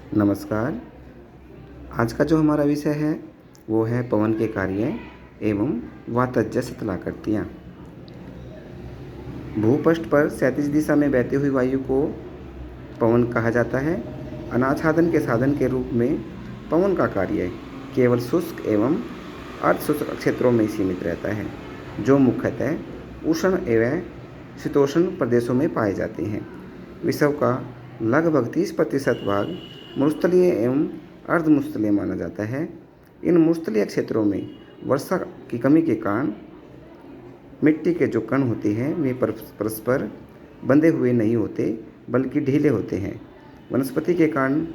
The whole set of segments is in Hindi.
नमस्कार। आज का जो हमारा विषय है वो है पवन के कार्य एवं वातज शतलाकृतियाँ। भूपृष्ठ पर क्षैतिज दिशा में बहती हुई वायु को पवन कहा जाता है। अनाच्छादन के साधन के रूप में पवन का कार्य केवल शुष्क एवं अर्धशुष्क क्षेत्रों में सीमित रहता है, जो मुख्यतः उष्ण एवं शीतोष्ण प्रदेशों में पाए जाते हैं। विश्व का लगभग 30% भाग मरुस्थलीय एवं अर्धमरुस्थलीय माना जाता है। इन मरुस्थलीय क्षेत्रों में वर्षा की कमी के कारण मिट्टी के जो कण होते हैं वे परस्पर बंधे हुए नहीं होते, बल्कि ढीले होते हैं। वनस्पति के कारण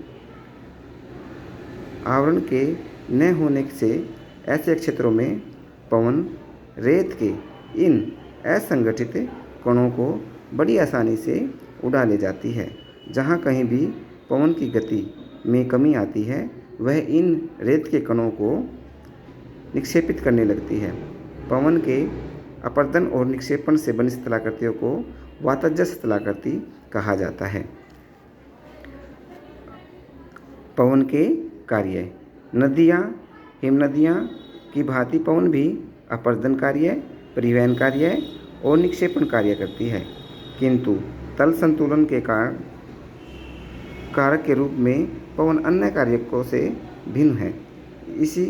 आवरण के न होने से ऐसे क्षेत्रों में पवन रेत के इन असंगठित कणों को बड़ी आसानी से उड़ा ले जाती है। जहाँ कहीं भी पवन की गति में कमी आती है, वह इन रेत के कणों को निक्षेपित करने लगती है। पवन के अपर्दन और निक्षेपण से बनी शतलाकृतियों को वातज शतलाकृति कहा जाता है। पवन के कार्य। नदियाँ, हिमनदियाँ की भांति पवन भी अपर्दन कार्य, परिवहन कार्य और निक्षेपण कार्य करती है, किंतु तल संतुलन के कारक के रूप में पवन अन्य कारकों से भिन्न है। इसी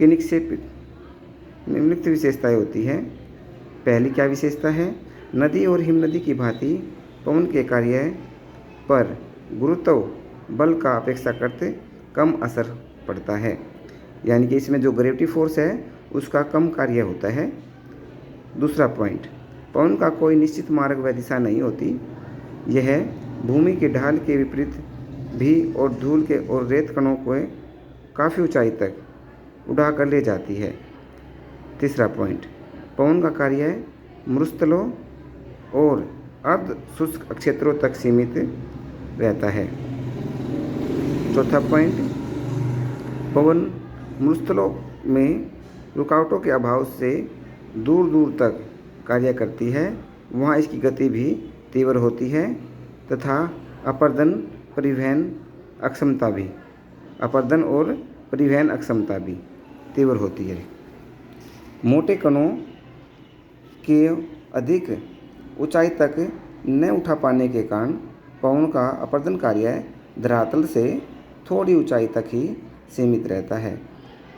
की निम्नलिखित विशेषताएं होती हैं। पहली क्या विशेषता है? नदी और हिमनदी की भांति पवन के कार्य पर गुरुत्व बल का अपेक्षाकृत कम असर पड़ता है, यानी कि इसमें जो ग्रेविटी फोर्स है उसका कम कार्य होता है। दूसरा पॉइंट, पवन का कोई निश्चित मार्ग व दिशा नहीं होती। यह भूमि के ढाल के विपरीत भी और धूल के और रेत कणों को काफ़ी ऊंचाई तक उड़ा कर ले जाती है। तीसरा पॉइंट, पवन का कार्य मरुस्थलों और अर्ध शुष्क क्षेत्रों तक सीमित रहता है। चौथा पॉइंट, पवन मरुस्थलों में रुकावटों के अभाव से दूर दूर तक कार्य करती है। वहाँ इसकी गति भी तीव्र होती है तथा अपर्दन और परिवहन अक्षमता भी तीव्र होती है। मोटे कणों के अधिक ऊंचाई तक न उठा पाने के कारण पवन का अपर्दन कार्य धरातल से थोड़ी ऊंचाई तक ही सीमित रहता है।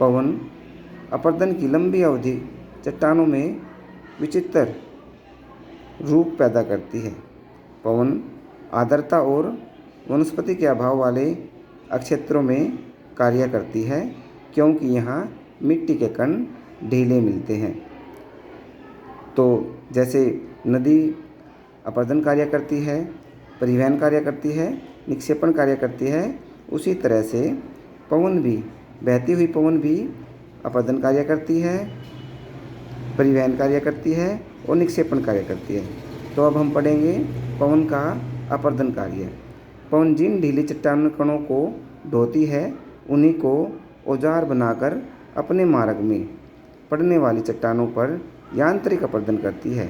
पवन अपर्दन की लंबी अवधि चट्टानों में विचित्र रूप पैदा करती है। पवन आर्द्रता और वनस्पति के अभाव वाले क्षेत्रों में कार्य करती है, क्योंकि यहाँ मिट्टी के कण ढीले मिलते हैं। तो जैसे नदी अपर्दन कार्य करती है, परिवहन कार्य करती है, निक्षेपण कार्य करती है, उसी तरह से पवन भी, बहती हुई पवन भी अपर्दन कार्य करती है, परिवहन कार्य करती है और निक्षेपण कार्य करती है। तो अब हम पढ़ेंगे पवन का अपर्दन कार्य। पवन जिन ढीली चट्टान कणों को ढोती है, उन्हीं को औजार बनाकर अपने मार्ग में पड़ने वाली चट्टानों पर यांत्रिक अपर्दन करती है।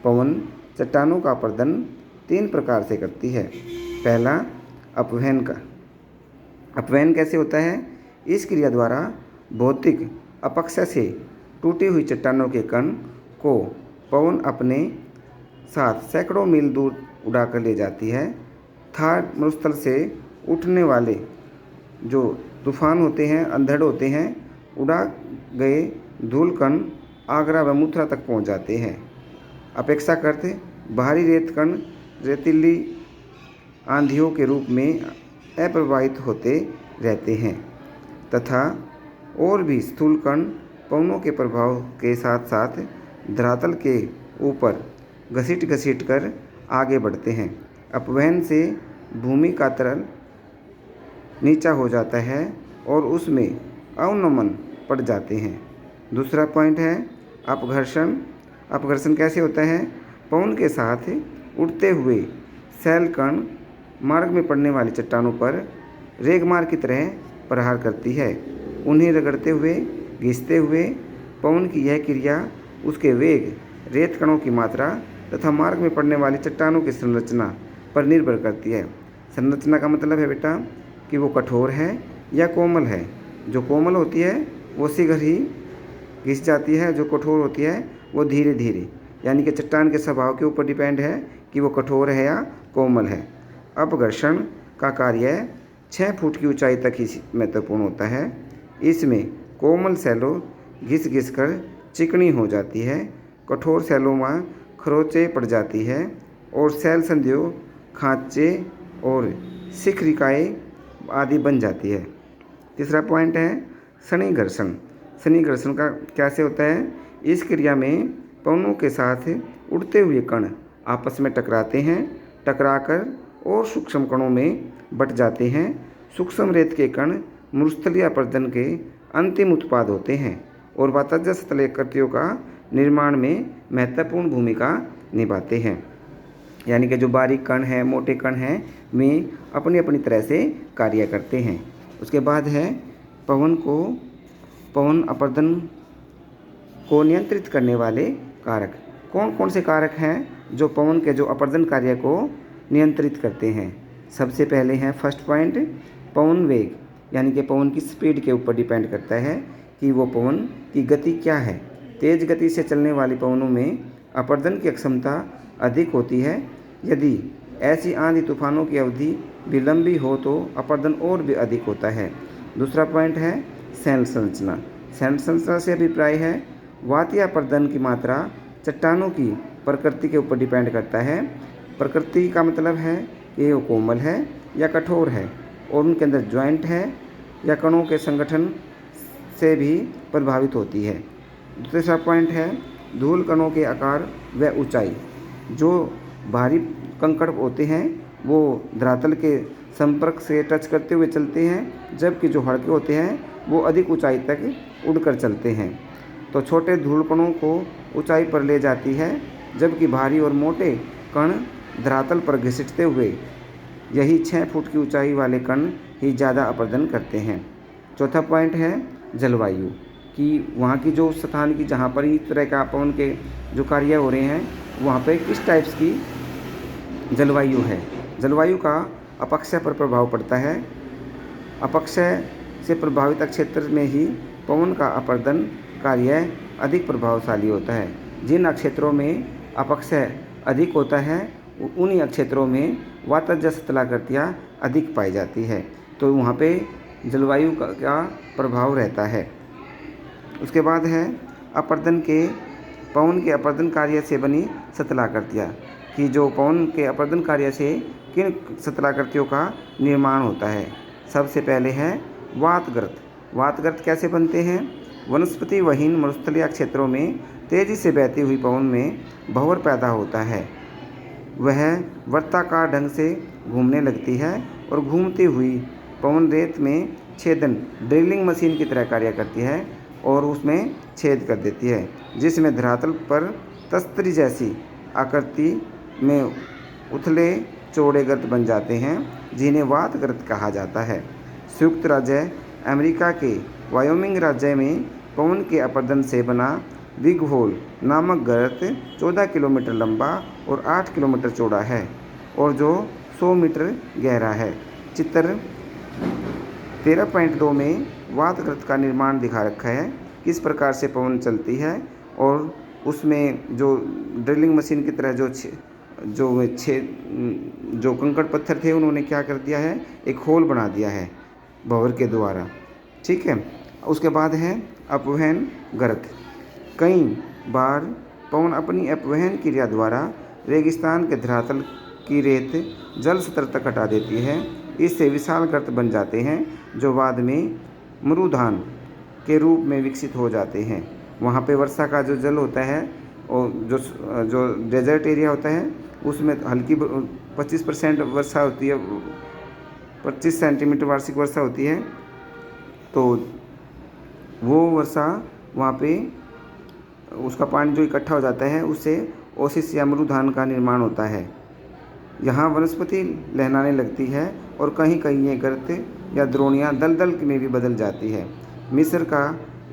पवन चट्टानों का अपर्दन 3 प्रकार से करती है। पहला, अपवहन का। अपवहन कैसे होता है? इस क्रिया द्वारा भौतिक अपक्षय से टूटी हुई चट्टानों के कण को पवन अपने साथ सैकड़ों मील दूर उड़ा कर ले जाती है। थार मरुस्थल से उठने वाले जो तूफान होते हैं, अंधड़ होते हैं, उड़ा गए धूल कण आगरा व मथुरा तक पहुंच जाते हैं। अपेक्षाकृत बाहरी रेत कण रेतीली आंधियों के रूप में अप्रवाहित होते रहते हैं तथा और भी स्थूल कण पवनों के प्रभाव के साथ साथ धरातल के ऊपर घसीट कर आगे बढ़ते हैं। अपवहन से भूमि का तल नीचा हो जाता है और उसमें अवनमन पड़ जाते हैं। दूसरा पॉइंट है अपघर्षण। अपघर्षण कैसे होता है? पवन के साथ उड़ते हुए शैल कण मार्ग में पड़ने वाली चट्टानों पर रेगमार की तरह प्रहार करती है। उन्हें रगड़ते हुए, घिसते हुए पवन की यह क्रिया उसके वेग, रेत कणों की मात्रा तथा मार्ग में पड़ने वाली चट्टानों की संरचना पर निर्भर करती है। संरचना का मतलब है बेटा कि वो कठोर है या कोमल है। जो कोमल होती है वो शीघ्र ही घिस जाती है, जो कठोर होती है वो धीरे धीरे, यानी कि चट्टान के स्वभाव के ऊपर डिपेंड है कि वो कठोर है या कोमल है। अपघर्षण का कार्य 6 फुट की ऊंचाई तक ही महत्वपूर्ण होता है। इसमें कोमल सैलों घिस घिस कर चिकनी हो जाती है, कठोर सैलों में खरोंचें पड़ जाती है और सैल संधियों, खांचे और शिखरिकाएँ आदि बन जाती है। तीसरा पॉइंट है शनि घर्षण। शनि घर्षण का कैसे होता है? इस क्रिया में पवनों के साथ उड़ते हुए कण आपस में टकराते हैं, टकराकर और सूक्ष्म कणों में बट जाते हैं। सूक्ष्म रेत के कण मरुस्थलीय अपरदन के अंतिम उत्पाद होते हैं और वातज स्थलाकृतियों का निर्माण में महत्वपूर्ण भूमिका निभाते हैं। यानी कि जो बारीक कण हैं, मोटे कण हैं, में अपनी अपनी तरह से कार्य करते हैं। उसके बाद है पवन अपरदन को नियंत्रित करने वाले कारक। कौन कौन से कारक हैं जो पवन के जो अपरदन कार्य को नियंत्रित करते हैं? सबसे पहले हैं फर्स्ट पॉइंट पवन वेग, यानी कि पवन की स्पीड के ऊपर डिपेंड करता है कि वो पवन की गति क्या है। तेज़ गति से चलने वाली पवनों में अपरदन की क्षमता अधिक होती है। यदि ऐसी आंधी तूफानों की अवधि भी लंबी हो तो अपरदन और भी अधिक होता है। दूसरा पॉइंट है सैल संरचना। सैल संरचना से अभिप्राय है वातीय अपरदन की मात्रा चट्टानों की प्रकृति के ऊपर डिपेंड करता है। प्रकृति का मतलब है कि वो कोमल है या कठोर है और उनके अंदर ज्वाइंट है या कणों के संगठन से भी प्रभावित होती है। तीसरा पॉइंट है धूल कणों के आकार व ऊंचाई। जो भारी कंकड़ होते हैं वो धरातल के संपर्क से टच करते हुए चलते हैं, जबकि जो हल्के होते हैं वो अधिक ऊंचाई तक उड़कर चलते हैं। तो छोटे धूल कणों को ऊंचाई पर ले जाती है, जबकि भारी और मोटे कण धरातल पर घसीटते हुए यही 6 फुट की ऊंचाई वाले कण ही ज़्यादा अपरदन करते हैं। चौथा पॉइंट है जलवायु, कि वहाँ की जो स्थान की जहाँ पर इस तरह का पवन के जो कार्य हो रहे हैं वहाँ पे किस टाइप्स की जलवायु है। जलवायु का अपक्षय पर प्रभाव पड़ता है। अपक्षय से प्रभावित क्षेत्र में ही पवन का अपरदन कार्य अधिक प्रभावशाली होता है। जिन क्षेत्रों में अपक्षय अधिक होता है उन्हीं क्षेत्रों में वातज स्थलाकृतियाँ अधिक पाई जाती है, तो वहाँ पे जलवायु का प्रभाव रहता है। उसके बाद है पवन के अपरदन कार्य से बनी स्थलाकृतियाँ, कि जो पवन के अपरदन कार्य से किन स्थलाकृतियों का निर्माण होता है। सबसे पहले है वातगर्त। वातगर्त कैसे बनते हैं? वनस्पति वहीन मरुस्थलीय क्षेत्रों में तेज़ी से बहती हुई पवन में भंवर पैदा होता है। वह वृत्ताकार ढंग से घूमने लगती है और घूमती हुई पवन रेत में छेदन ड्रिलिंग मशीन की तरह कार्य करती है और उसमें छेद कर देती है, जिसमें धरातल पर तस्तरी जैसी आकृति में उथले चौड़े गर्त बन जाते हैं, जिन्हें वातगर्त कहा जाता है। संयुक्त राज्य अमेरिका के वायोमिंग राज्य में पवन के अपरदन से बना बिग होल नामक गर्त 14 किलोमीटर लंबा और 8 किलोमीटर चौड़ा है और जो 100 मीटर गहरा है। चित्र 13.2 में वातगर्त का निर्माण दिखा रखा है, किस प्रकार से पवन चलती है और उसमें जो ड्रिलिंग मशीन की तरह जो कंकड़ पत्थर थे उन्होंने क्या कर दिया है, एक होल बना दिया है भंवर के द्वारा। ठीक है। उसके बाद है अपवहन गर्त। कई बार पवन अपनी अपवहन क्रिया द्वारा रेगिस्तान के धरातल की रेत जल स्तर तक हटा देती है। इससे विशाल गर्त बन जाते हैं जो बाद में मरुधान के रूप में विकसित हो जाते हैं। वहाँ पे वर्षा का जो जल होता है और जो डेजर्ट एरिया होता है उसमें हल्की 25% वर्षा होती है, 25 सेंटीमीटर वार्षिक वर्षा होती है, तो वो वर्षा वहाँ पे उसका पानी जो इकट्ठा हो जाता है उससे ओसिस या मरुधान का निर्माण होता है। यहाँ वनस्पति लहराने लगती है और कहीं कहीं ये गर्त या द्रोणियाँ दलदल में भी बदल जाती है। मिस्र का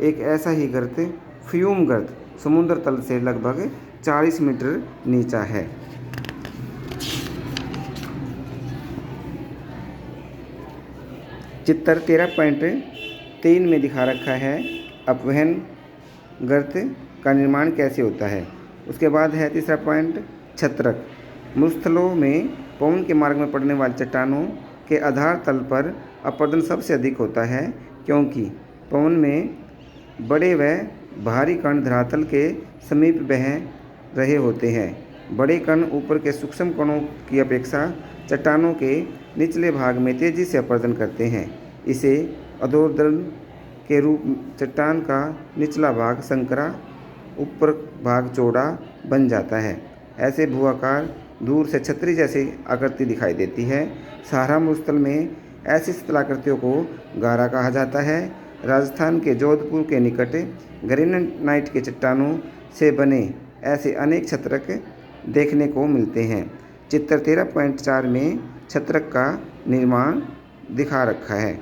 एक ऐसा ही गर्त फ्यूम गर्त समुद्र तल से लगभग 40 मीटर नीचा है। चित्र 13.3 में दिखा रखा है अपवहन गर्त का निर्माण कैसे होता है। उसके बाद है तीसरा पॉइंट छत्रक। मरुस्थलों में पवन के मार्ग में पड़ने वाली चट्टानों के आधार तल पर अपरदन सबसे अधिक होता है, क्योंकि पवन में बड़े व भारी कण धरातल के समीप बह रहे होते हैं। बड़े कण ऊपर के सूक्ष्म कणों की अपेक्षा चट्टानों के निचले भाग में तेजी से अपरदन करते हैं। इसे अधोदर्न के रूप चट्टान का निचला भाग संकरा, ऊपर भाग चौड़ा बन जाता है। ऐसे भूआकार दूर से छतरी जैसी आकृति दिखाई देती है। सहारा मरुस्थल में ऐसी स्थलाकृतियों को गारा कहा जाता है। राजस्थान के जोधपुर के निकट ग्रेनाइट के चट्टानों से बने ऐसे अनेक छत्रक देखने को मिलते हैं। चित्र 13.4 में छत्रक का निर्माण दिखा रखा है।